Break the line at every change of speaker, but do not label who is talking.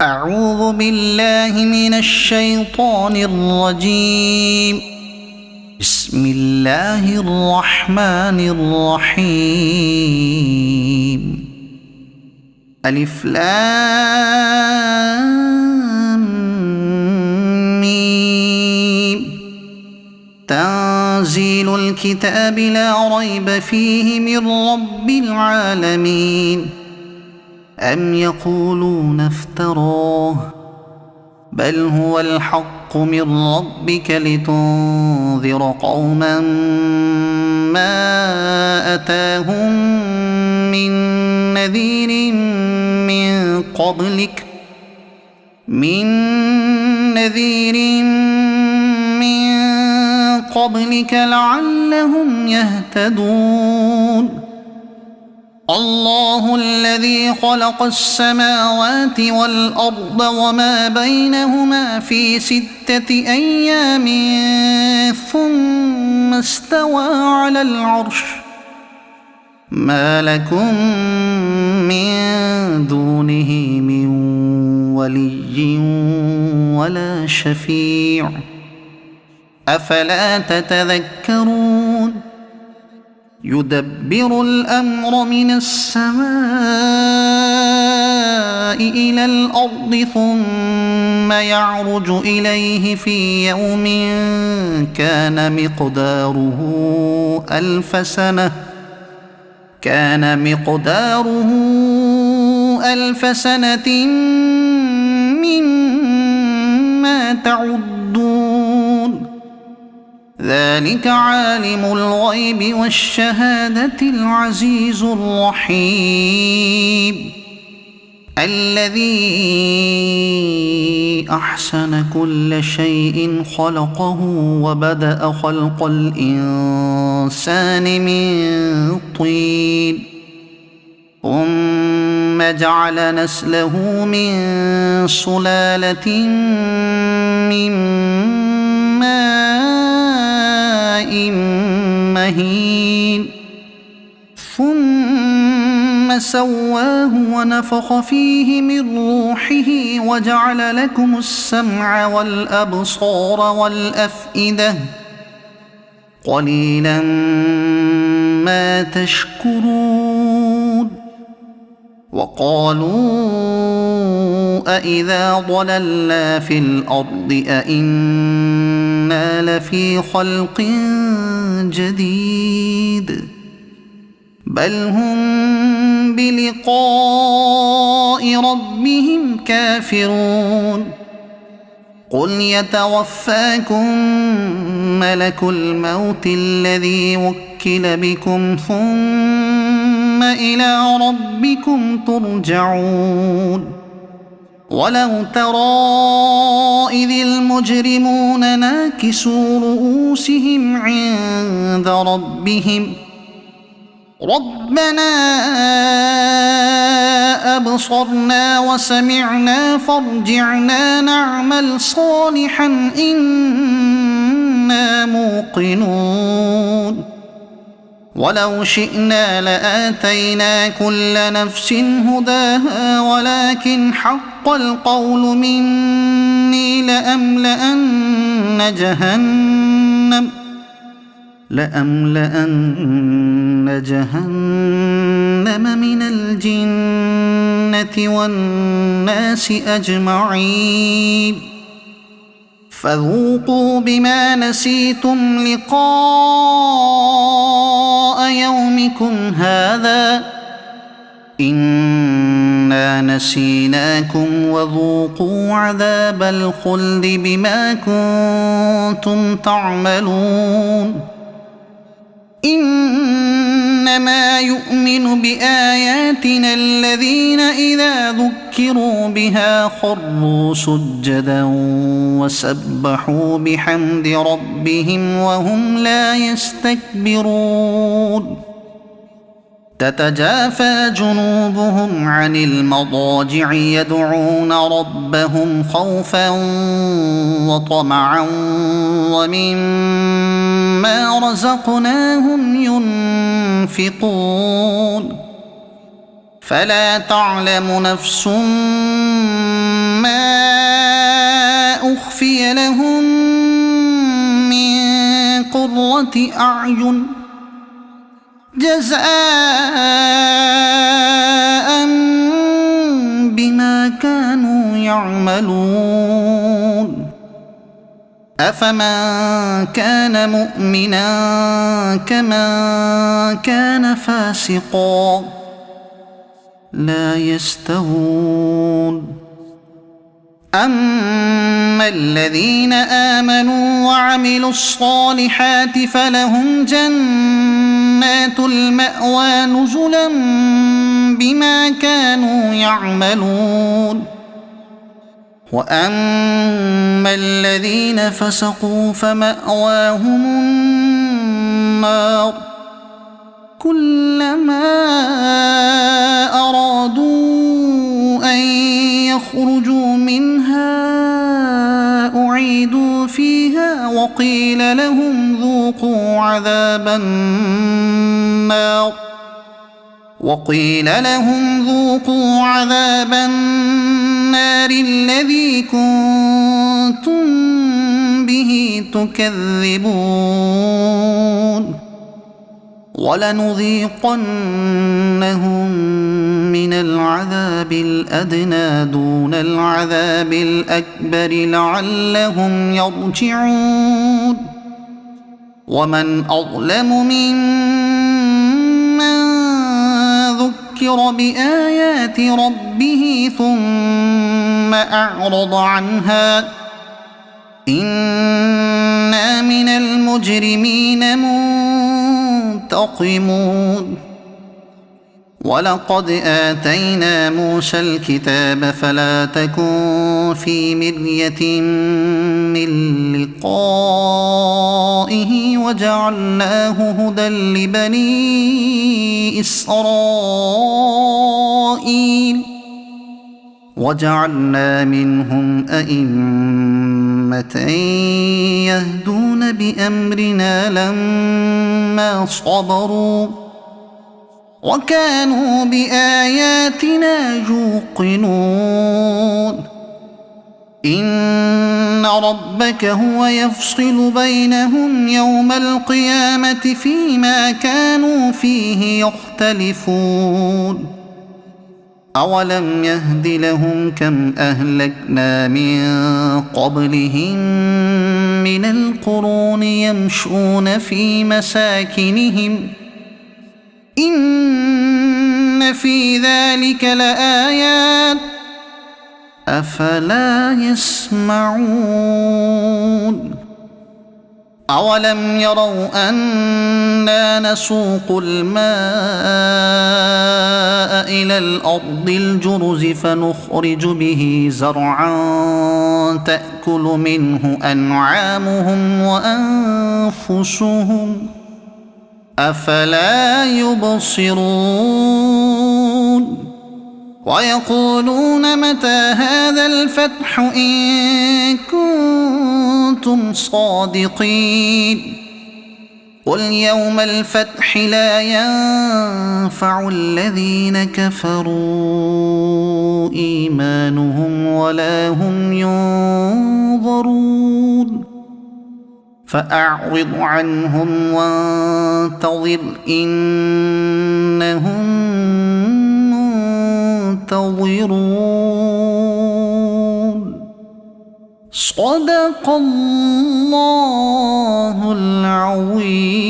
أعوذ بالله من الشيطان الرجيم. بسم الله الرحمن الرحيم. ألف لام ميم. تنزيل الكتاب لا ريب فيه من رب العالمين. أم يقولون افتراه بل هو الحق من ربك لتنذر قوما ما أتاهم من نذير من قبلك لعلهم يهتدون. الله الذي خلق السماوات والأرض وما بينهما في 6 أيام ثم استوى على العرش. ما لكم من دونه من ولي ولا شفيع أفلا تتذكرون. يدبر الأمر من السماء إلى الأرض ثم يعرج إليه في يوم كان مقداره ألف سنة مما تعدون. ذلك عالم الغيب والشهادة العزيز الرحيم. الذي أحسن كل شيء خلقه وبدأ خلق الإنسان من طين ثم جعل نسله من سلالة من ماء مهين ثم سواه ونفخ فيه من روحه وجعل لكم السمع والأبصار والأفئدة قليلا ما تشكرون. وقالوا أإذا ضللنا في الأرض أإنا لفي خلق جديد بل هم بلقاء ربهم كافرون. قل يتوفاكم ملك الموت الذي وكل بكم ثم إلى ربكم ترجعون. ولو ترى إذ المجرمون ناكسوا رؤوسهم عند ربهم ربنا أبصرنا وسمعنا فارجعنا نعمل صالحا إنا موقنون. ولو شئنا لآتينا كل نفس هداها ولكن حق القول مني لأملأن جهنم من الجنة والناس أجمعين. فذوقوا بما نسيتم لقاء يومكم هذا إنا نسيناكم وذوقوا عذاب الخلد بما كنتم تعملون. إنما يؤمن بآياتنا الذين إذا ذكروا بها خروا سجدا وسبحوا بحمد ربهم وهم لا يستكبرون. تتجافى جنوبهم عن المضاجع يدعون ربهم خوفا وطمعا ومما رزقناهم ينفقون. فلا تعلم نفس هي لهم من قرة أعين جزاء بما كانوا يعملون أفمن كان مؤمنا كمن كان فاسقا لا يستوون أما الذين آمنوا وعملوا الصالحات فلهم جنات المأوى نزلا بما كانوا يعملون وأما الذين فسقوا فمأواهم النار كلما أرادوا أن يخرجوا منها أعيدوا فيها وقيل لهم ذوقوا عذاب النار الذي كنتم به تكذبون ولنذيقنهم من العذاب الأدنى دون العذاب الأكبر لعلهم يرجعون ومن أظلم ممن ذكر بآيات ربه ثم أعرض عنها إنا من المجرمين منتقمون ولقد آتينا موسى الكتاب فلا تكن في مرية من لقائه وجعلناه هدى لبني إسرائيل وجعلنا منهم أئمة يهدون بأمرنا لما صبروا وكانوا بآياتنا يوقنون إن ربك هو يفصل بينهم يوم القيامة فيما كانوا فيه يختلفون أولم يهد لهم كم أهلكنا من قبلهم من القرون يمشون في مساكنهم إن في ذلك لآيات أفلا يسمعون أولم يروا أنا نسوق الماء إلى الأرض الجرز فنخرج به زرعا تأكل منه أنعامهم وأنفسهم أفلا يبصرون ويقولون متى هذا الفتح إن كنتم صادقين قل يوم الفتح لا ينفع الذين كفروا إيمانهم ولا هم ينظرون فأعرض عنهم وانتظر إنهم منتظرون صدق الله العظيم.